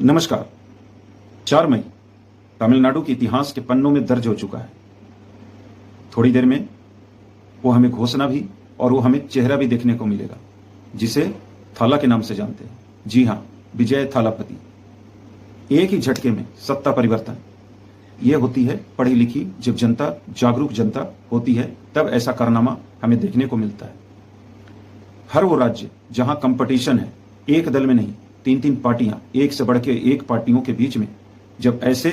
नमस्कार। 4 मई तमिलनाडु के इतिहास के पन्नों में दर्ज हो चुका है। थोड़ी देर में वो हमें घोषणा भी और वो हमें चेहरा भी देखने को मिलेगा, जिसे थाला के नाम से जानते हैं। जी हां, विजय थालापति। एक ही झटके में सत्ता परिवर्तन। ये होती है पढ़ी लिखी जब जनता, जागरूक जनता होती है, तब ऐसा कारनामा हमें देखने को मिलता है। हर वो राज्य जहां कंपटीशन है, एक दल में नहीं, 3-3 पार्टियां, एक से बढ़ के एक पार्टियों के बीच में जब ऐसे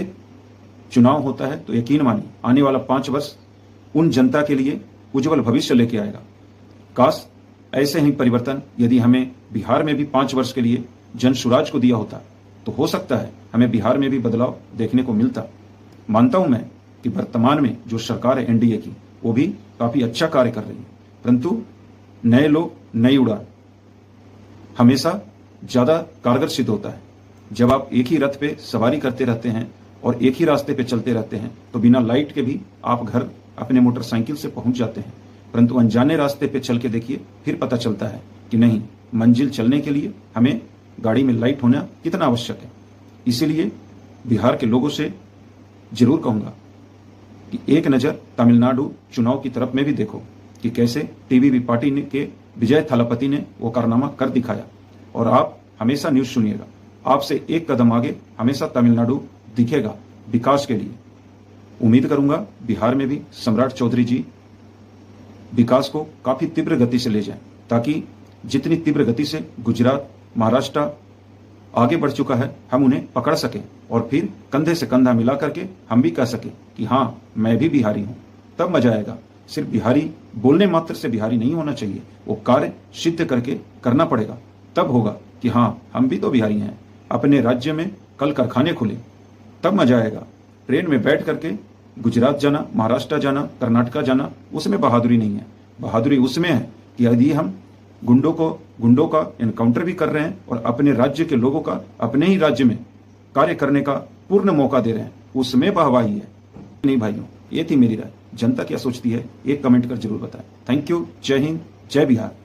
चुनाव होता है, तो यकीन मानिए आने वाला 5 वर्ष उन जनता के लिए उज्जवल भविष्य लेके आएगा। काश ऐसे ही परिवर्तन यदि हमें बिहार में भी 5 वर्ष के लिए जन सुराज को दिया होता, तो हो सकता है हमें बिहार में भी बदलाव देखने को मिलता। मानता हूं मैं कि वर्तमान में जो सरकार है एनडीए की, वो भी काफी अच्छा कार्य कर रही है, परंतु नए लोग, नई उड़ान हमेशा ज्यादा कारगर सिद्ध होता है। जब आप एक ही रथ पे सवारी करते रहते हैं और एक ही रास्ते पे चलते रहते हैं, तो बिना लाइट के भी आप घर अपने मोटरसाइकिल से पहुंच जाते हैं, परंतु अनजाने रास्ते पे चल के देखिए, फिर पता चलता है कि नहीं, मंजिल चलने के लिए हमें गाड़ी में लाइट होना कितना आवश्यक है। इसीलिए बिहार के लोगों से जरूर कहूंगा कि एक नजर तमिलनाडु चुनाव की तरफ में भी देखो कि कैसे टीवीवी पार्टी ने के विजय थालापति ने वो कारनामा कर दिखाया। और आप हमेशा न्यूज सुनिएगा, आपसे एक कदम आगे हमेशा तमिलनाडु दिखेगा विकास के लिए। उम्मीद करूंगा बिहार में भी सम्राट चौधरी जी विकास को काफी तीव्र गति से ले जाएं, ताकि जितनी तीव्र गति से गुजरात, महाराष्ट्र आगे बढ़ चुका है, हम उन्हें पकड़ सकें और फिर कंधे से कंधा मिला करके हम भी कह सकें कि हां, मैं भी बिहारी हूं। तब मजा आएगा। सिर्फ बिहारी बोलने मात्र से बिहारी नहीं होना चाहिए, वो कार्य सिद्ध करके करना पड़ेगा। तब होगा कि हां, हम भी तो बिहारी हैं। अपने राज्य में कल कारखाने खुले, तब मजा आएगा। ट्रेन में बैठ करके गुजरात जाना, महाराष्ट्र जाना, कर्नाटक जाना, उसमें बहादुरी नहीं है। बहादुरी उसमें है कि यदि हम गुंडों का एनकाउंटर भी कर रहे हैं और अपने राज्य के लोगों का अपने ही राज्य में कार्य करने का पूर्ण मौका दे रहे हैं, उसमें वाहवाही है। नहीं भाइयों, ये थी मेरी राय। जनता क्या सोचती है, एक कमेंट कर जरूर बताएं। Thank you. जय हिंद, जय बिहार।